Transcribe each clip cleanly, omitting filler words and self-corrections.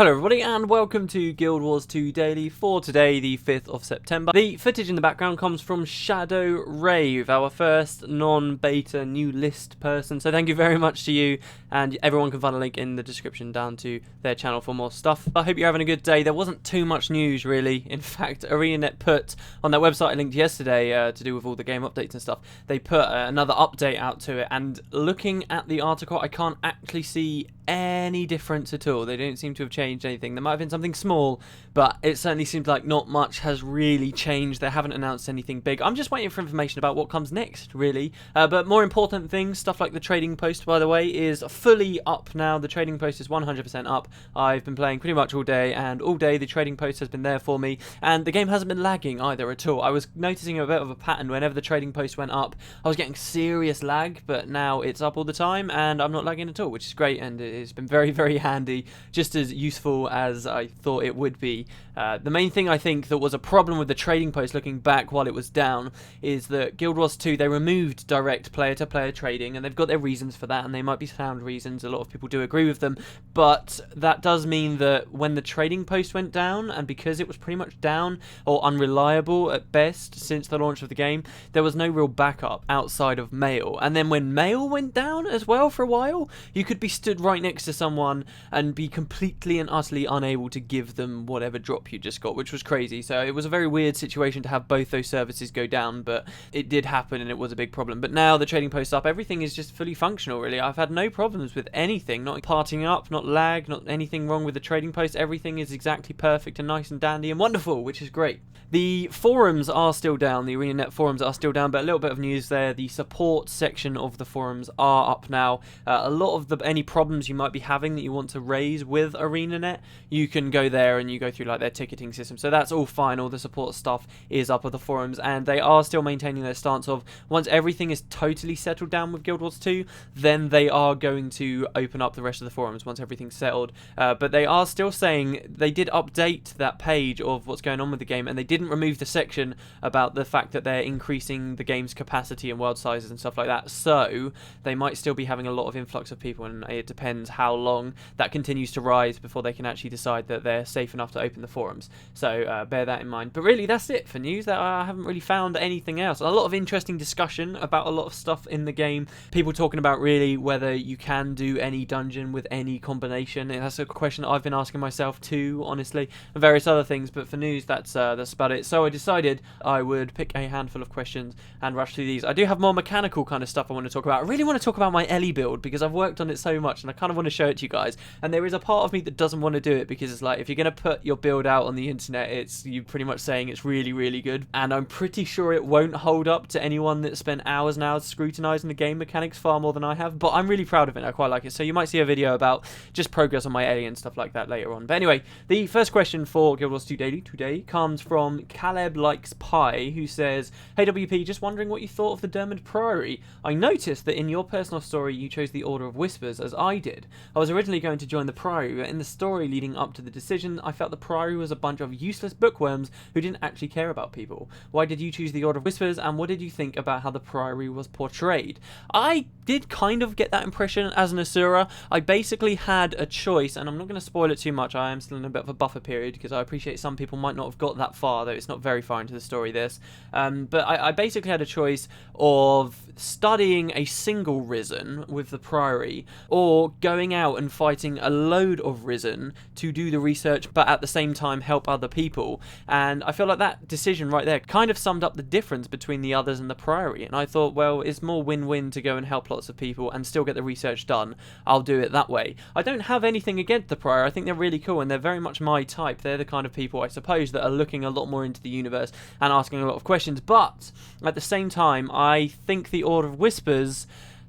Hello everybody and welcome to Guild Wars 2 Daily for today, the 5th of September. The footage in the background comes from Shadow Rave, our first non-beta new list person, so thank you very much to you, and everyone can find a link in the description down to their channel for more stuff. I hope you're having a good day. There wasn't too much news really. In fact, ArenaNet put on their website I linked yesterday to do with all the game updates and stuff, they put another update out to it, and looking at the article I can't actually see any difference at all. They don't seem to have changed anything. There might have been something small, but it certainly seems like not much has really changed. They haven't announced anything big. I'm just waiting for information about what comes next, really. But more important things, stuff like the trading post, by the way, is fully up now. The trading post is 100% up. I've been playing pretty much all day, and all day the trading post has been there for me, and the game hasn't been lagging either at all. I was noticing a bit of a pattern whenever the trading post went up. I was getting serious lag, but now it's up all the time, and I'm not lagging at all, which is great, and it's been very, very handy, just as useful as I thought it would be. The main thing I think that was a problem with the trading post looking back while it was down is that Guild Wars 2, they removed direct player-to-player trading, and they've got their reasons for that, and they might be sound reasons. A lot of people do agree with them, but that does mean that when the trading post went down, and because it was pretty much down or unreliable at best since the launch of the game, there was no real backup outside of mail. And then when mail went down as well for a while, you could be stood right next to someone and be completely and utterly unable to give them whatever drop you just got, which was crazy. So it was a very weird situation to have both those services go down, but it did happen and it was a big problem. But now the trading post's up, everything is just fully functional really. I've had no problems with anything, not parting up, not lag, not anything wrong with the trading post. Everything is exactly perfect and nice and dandy and wonderful, which is great. The forums are still down, the ArenaNet forums are still down, but a little bit of news there. The support section of the forums are up now. A lot of any problems you might be having that you want to raise with ArenaNet, you can go there and you go through like their ticketing system. So that's all fine. All the support stuff is up at the forums, and they are still maintaining their stance of once everything is totally settled down with Guild Wars 2, then they are going to open up the rest of the forums once everything's settled. But they are still saying they did update that page of what's going on with the game, and they didn't remove the section about the fact that they're increasing the game's capacity and world sizes and stuff like that. So they might still be having a lot of influx of people, and it depends how long that continues to rise before they can actually decide that they're safe enough to open the forums. So bear that in mind. But really, that's it for news. That I haven't really found anything else. A lot of interesting discussion about a lot of stuff in the game. People talking about really whether you can do any dungeon with any combination. And that's a question that I've been asking myself too, honestly, and various other things. But for news, that's about it. So I decided I would pick a handful of questions and rush through these. I do have more mechanical kind of stuff I want to talk about. I really want to talk about my Ellie build because I've worked on it so much, and I kind of want to show it to you guys. And there is a part of me that doesn't want to do it because it's like, if you're going to put your build out on the internet, it's you pretty much saying it's really, really good. And I'm pretty sure it won't hold up to anyone that spent hours and hours scrutinizing the game mechanics far more than I have. But I'm really proud of it. I quite like it. So you might see a video about just progress on my Ellie and stuff like that later on. But anyway, the first question for Guild Wars 2 Daily today comes from Caleb Likes Pie, who says, "Hey WP, just wondering what you thought of the Dermot Priory. I noticed that in your personal story you chose the Order of Whispers, as I did. I was originally going to join the Priory, but in the story leading up to the decision, I felt the Priory was a bunch of useless bookworms who didn't actually care about people. Why did you choose the Order of Whispers, and what did you think about how the Priory was portrayed?" I did kind of get that impression as an Asura. I basically had a choice, and I'm not going to spoil it too much. I am still in a bit of a buffer period because I appreciate some people might not have got that far, though it's not very far into the story, this. But I basically had a choice of studying a single Risen with the Priory, or going out and fighting a load of Risen to do the research, but at the same time help other people. And I feel like that decision right there kind of summed up the difference between the others and the Priory. And I thought, well, it's more win-win to go and help lots of people and still get the research done. I'll do it that way. I don't have anything against the Priory. I think they're really cool, and they're very much my type. They're the kind of people, I suppose, that are looking a lot more into the universe and asking a lot of questions. But at the same time, I think the Order of Whispers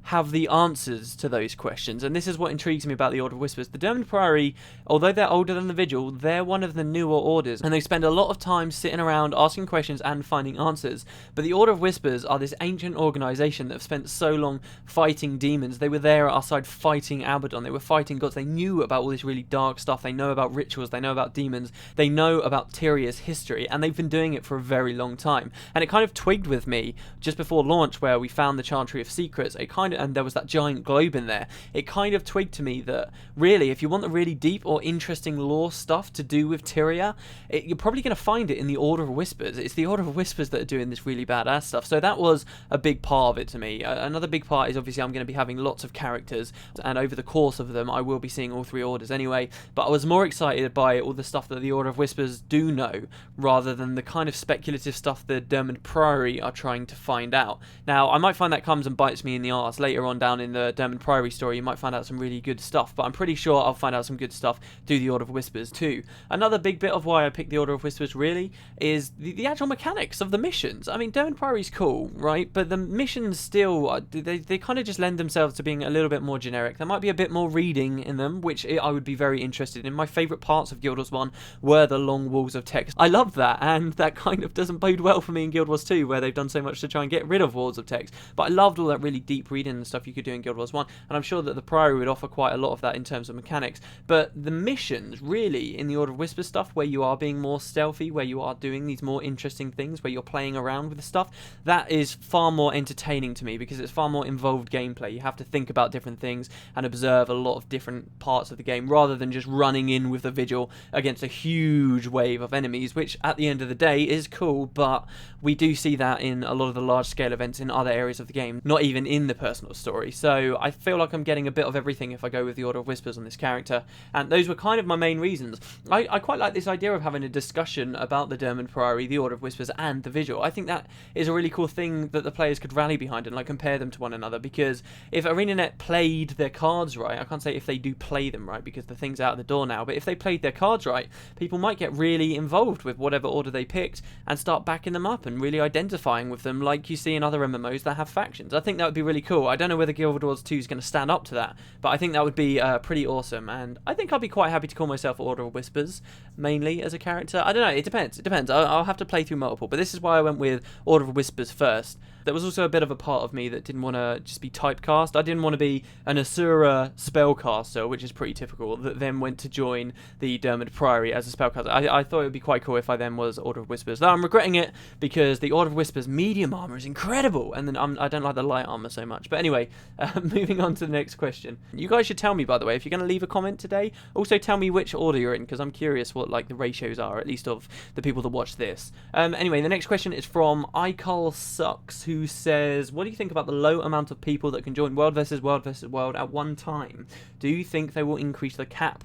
have the answers to those questions, and this is what intrigues me about the Order of Whispers. The Dermot Priory, although they're older than the Vigil, they're one of the newer orders, and they spend a lot of time sitting around asking questions and finding answers. But the Order of Whispers are this ancient organisation that have spent so long fighting demons. They were there at our side fighting Abaddon, they were fighting gods, they knew about all this really dark stuff, they know about rituals, they know about demons, they know about Tyria's history, and they've been doing it for a very long time. And it kind of twigged with me just before launch, where we found the Chantry of Secrets. It kind and there was that giant globe in there, it kind of twigged to me that really, if you want the really deep or interesting lore stuff to do with Tyria, you're probably going to find it in the Order of Whispers. It's the Order of Whispers that are doing this really badass stuff. So that was a big part of it to me. Another big part is obviously I'm going to be having lots of characters, and over the course of them I will be seeing all 3 orders anyway, but I was more excited by all the stuff that the Order of Whispers do know, rather than the kind of speculative stuff the Dermot Priory are trying to find out. Now, I might find that comes and bites me in the arse later on down in the Dermot Priory story. You might find out some really good stuff, but I'm pretty sure I'll find out some good stuff through the Order of Whispers too. Another big bit of why I picked the Order of Whispers really is the actual mechanics of the missions. I mean, Dermot Priory's cool, right? But the missions still, they kind of just lend themselves to being a little bit more generic. There might be a bit more reading in them, which I would be very interested in. My favourite parts of Guild Wars 1 were the long walls of text. I love that, and that kind of doesn't bode well for me in Guild Wars 2, where they've done so much to try and get rid of walls of text. But I loved all that really deep reading and stuff you could do in Guild Wars 1, and I'm sure that the Priory would offer quite a lot of that in terms of mechanics. But the missions, really, in the Order of Whispers stuff, where you are being more stealthy, where you are doing these more interesting things, where you're playing around with the stuff, that is far more entertaining to me, because it's far more involved gameplay. You have to think about different things and observe a lot of different parts of the game, rather than just running in with the Vigil against a huge wave of enemies, which at the end of the day is cool, but we do see that in a lot of the large scale events in other areas of the game, not even in the personal story. So I feel like I'm getting a bit of everything if I go with the Order of Whispers on this character, and those were kind of my main reasons. I quite like this idea of having a discussion about the Dermot Priory, the Order of Whispers, and the Vigil. I think that is a really cool thing that the players could rally behind and like compare them to one another, because if ArenaNet played their cards right, I can't say if they do play them right because the thing's out the door now, but if they played their cards right, people might get really involved with whatever order they picked and start backing them up and really identifying with them, like you see in other MMOs that have factions. I think that would be really cool. I don't know whether Guild Wars 2 is going to stand up to that, but I think that would be pretty awesome, and I think I'd be quite happy to call myself Order of Whispers mainly as a character. I don't know, it depends. I'll have to play through multiple, but this is why I went with Order of Whispers first. There was also a bit of a part of me that didn't want to just be typecast. I didn't want to be an Asura spellcaster, which is pretty typical, that then went to join the Dermot Priory as a spellcaster. I thought it would be quite cool if I then was Order of Whispers. Though I'm regretting it, because the Order of Whispers medium armor is incredible, and then I don't like the light armor so much. But anyway, moving on to the next question. You guys should tell me, by the way, if you're going to leave a comment today, also tell me which order you're in, because I'm curious what like the ratios are, at least of the people that watch this. Anyway, the next question is from iCarlSucks, who says, what do you think about the low amount of people that can join World vs. World vs. World at one time? Do you think they will increase the cap?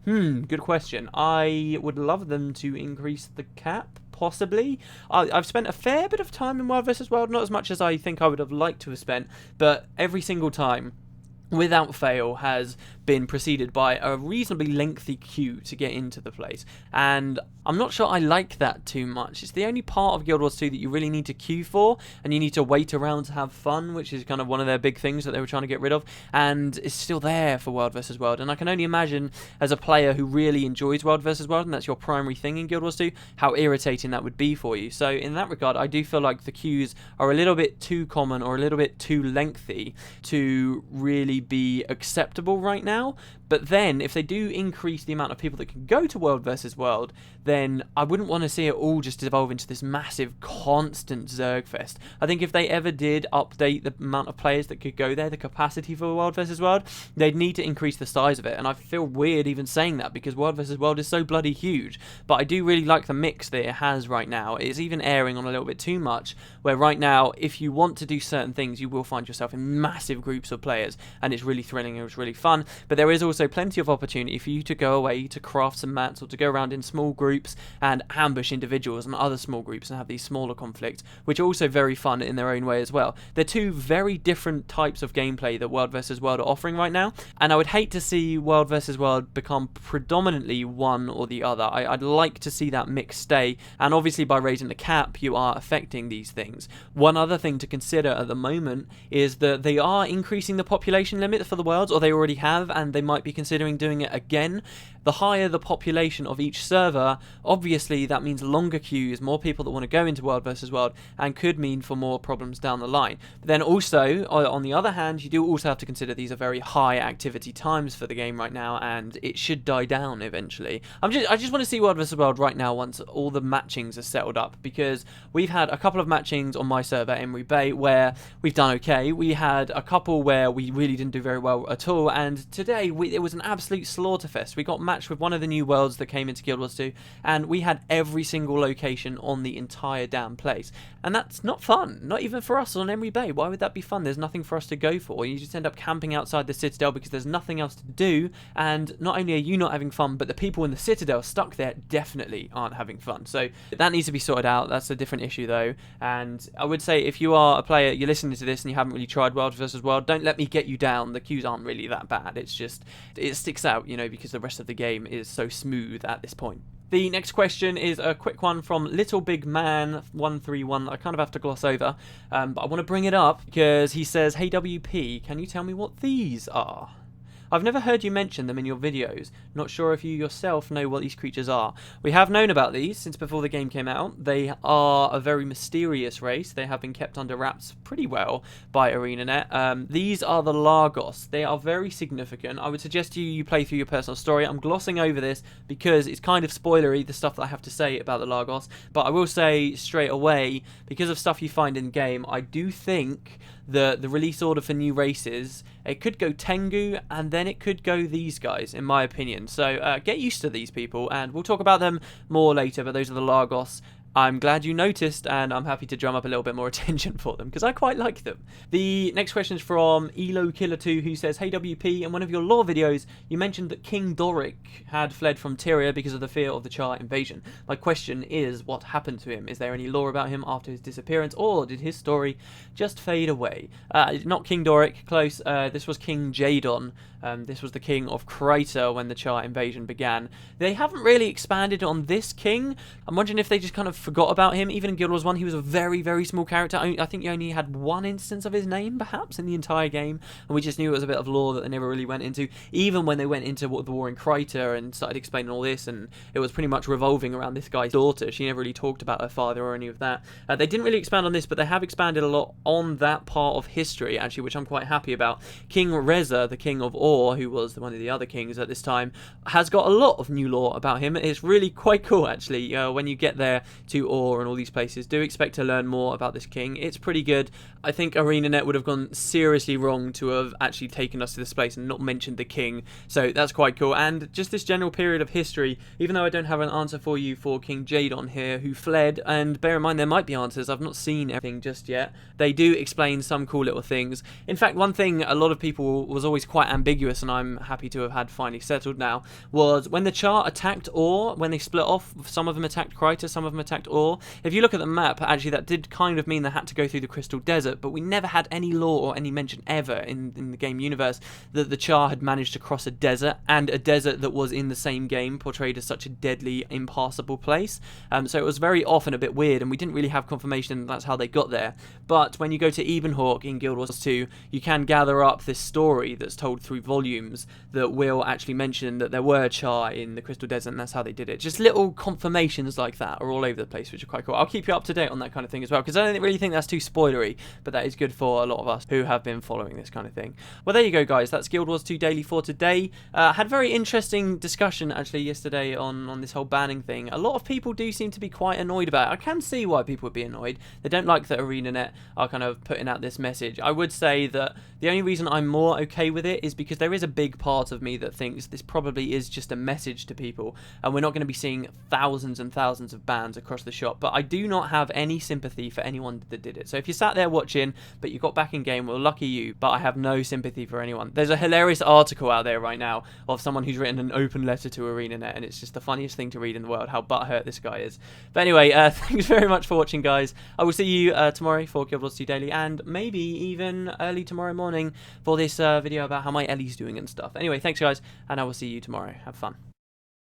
Good question. I would love them to increase the cap, possibly. I've spent a fair bit of time in World vs. World, not as much as I think I would have liked to have spent, but every single time, without fail, has been preceded by a reasonably lengthy queue to get into the place, and I'm not sure I like that too much. It's the only part of Guild Wars 2 that you really need to queue for, and you need to wait around to have fun, which is kind of one of their big things that they were trying to get rid of, and it's still there for World vs. World. And I can only imagine, as a player who really enjoys World vs. World, and that's your primary thing in Guild Wars 2, how irritating that would be for you. So in that regard, I do feel like the queues are a little bit too common or a little bit too lengthy to really be acceptable right now. But then, if they do increase the amount of people that can go to World vs. World, then I wouldn't want to see it all just evolve into this massive, constant Zergfest. I think if they ever did update the amount of players that could go there, the capacity for World vs. World, they'd need to increase the size of it. And I feel weird even saying that, because World vs. World is so bloody huge. But I do really like the mix that it has right now. It's even airing on a little bit too much, where right now, if you want to do certain things, you will find yourself in massive groups of players, and it's really thrilling and it's really fun. But there is also plenty of opportunity for you to go away to craft some mats, or to go around in small groups and ambush individuals and other small groups and have these smaller conflicts, which are also very fun in their own way as well. They're two very different types of gameplay that World vs. World are offering right now, and I would hate to see World vs. World become predominantly one or the other. I'd like to see that mix stay, and obviously by raising the cap you are affecting these things. One other thing to consider at the moment is that they are increasing the population limit for the worlds, or they already have, and they might be considering doing it again. the higher the population of each server, obviously that means longer queues, more people that want to go into World versus World, and could mean for more problems down the line. But then also, on the other hand, you do also have to consider these are very high activity times for the game right now, and it should die down eventually. I just want to see World vs World right now once all the matchings are settled up, because we've had a couple of matchings on my server, Emery Bay, where we've done okay. We had a couple where we really didn't do very well at all, and today it was an absolute slaughterfest. We got matched with one of the new worlds that came into Guild Wars 2, and we had every single location on the entire damn place. And that's not fun, not even for us on Emery Bay. Why would that be fun? There's nothing for us to go for. You just end up camping outside the Citadel because there's nothing else to do, and not only are you not having fun, but the people in the Citadel stuck there definitely aren't having fun. So that needs to be sorted out. That's a different issue though, and I would say if you are a player, you're listening to this and you haven't really tried World vs World, don't let me get you down. The queues aren't really that bad. It's just, it sticks out, you know, because the rest of the game is so smooth at this point. The next question is a quick one from Little Big Man 131 that I kind of have to gloss over, but I want to bring it up because he says, "Hey WP, can you tell me what these are? I've never heard you mention them in your videos. Not sure if you yourself know what these creatures are." We have known about these since before the game came out. They are a very mysterious race. They have been kept under wraps pretty well by ArenaNet. These are the Largos. They are very significant. I would suggest you play through your personal story. I'm glossing over this because it's kind of spoilery, the stuff that I have to say about the Largos. But I will say straight away, because of stuff you find in game, I do think the release order for new races, it could go Tengu and then it could go these guys, in my opinion. So get used to these people, and we'll talk about them more later, but those are the Largos. I'm glad you noticed, and I'm happy to drum up a little bit more attention for them, because I quite like them. The next question is from EloKiller2, who says, "Hey WP, in one of your lore videos, you mentioned that King Doric had fled from Tyria because of the fear of the Char invasion. My question is, what happened to him? Is there any lore about him after his disappearance, or did his story just fade away?" Not King Doric, close. This was King Jadon. This was the king of Crater when the Char invasion began. They haven't really expanded on this king. I'm wondering if they just kind of forgot about him. Even in Guild Wars 1, he was a very, very small character. I think you only had one instance of his name, perhaps, in the entire game, and we just knew it was a bit of lore that they never really went into. Even when they went into the war in Crater and started explaining all this, and it was pretty much revolving around this guy's daughter. She never really talked about her father or any of that. They didn't really expand on this, but they have expanded a lot on that part of history, actually, which I'm quite happy about. King Reza, the king of Or, who was one of the other kings at this time, has got a lot of new lore about him. It's really quite cool, actually. When you get there to Or and all these places, do expect to learn more about this king. It's pretty good. I think ArenaNet would have gone seriously wrong to have actually taken us to this place and not mentioned the king, so that's quite cool. And just this general period of history, even though I don't have an answer for you for King Jadon here, who fled, and bear in mind there might be answers, I've not seen everything just yet. They do explain some cool little things. In fact, one thing a lot of people was always quite ambiguous, and I'm happy to have had finally settled now, was when the Char attacked Or, when they split off, some of them attacked Crater, some of them attacked Or. If you look at the map, actually that did kind of mean they had to go through the Crystal Desert, but we never had any lore or any mention ever in the game universe that the Char had managed to cross a desert, and a desert that was in the same game portrayed as such a deadly, impassable place. So it was very often a bit weird, and we didn't really have confirmation that that's how they got there. But when you go to Ebenhawk in Guild Wars 2, you can gather up this story that's told through volumes that will actually mention that there were Char in the Crystal Desert, and that's how they did it. Just little confirmations like that are all over the place, which are quite cool. I'll keep you up to date on that kind of thing as well, because I don't really think that's too spoilery, but that is good for a lot of us who have been following this kind of thing. Well, there you go, guys. That's Guild Wars 2 Daily for today. Had a very interesting discussion, actually, yesterday on this whole banning thing. A lot of people do seem to be quite annoyed about it. I can see why people would be annoyed. They don't like that ArenaNet are kind of putting out this message. I would say that the only reason I'm more okay with it is because there is a big part of me that thinks this probably is just a message to people, and we're not going to be seeing thousands and thousands of bans across the shop. But I do not have any sympathy for anyone that did it. So if you sat there watching, but you got back in game, well, lucky you, but I have no sympathy for anyone. There's a hilarious article out there right now of someone who's written an open letter to ArenaNet, and it's just the funniest thing to read in the world, how butthurt this guy is. But anyway, thanks very much for watching, guys. I will see you tomorrow for Guild Wars 2 Daily, and maybe even early tomorrow morning for this video about how my Ellie's doing and stuff. Anyway, thanks, guys, and I will see you tomorrow. Have fun.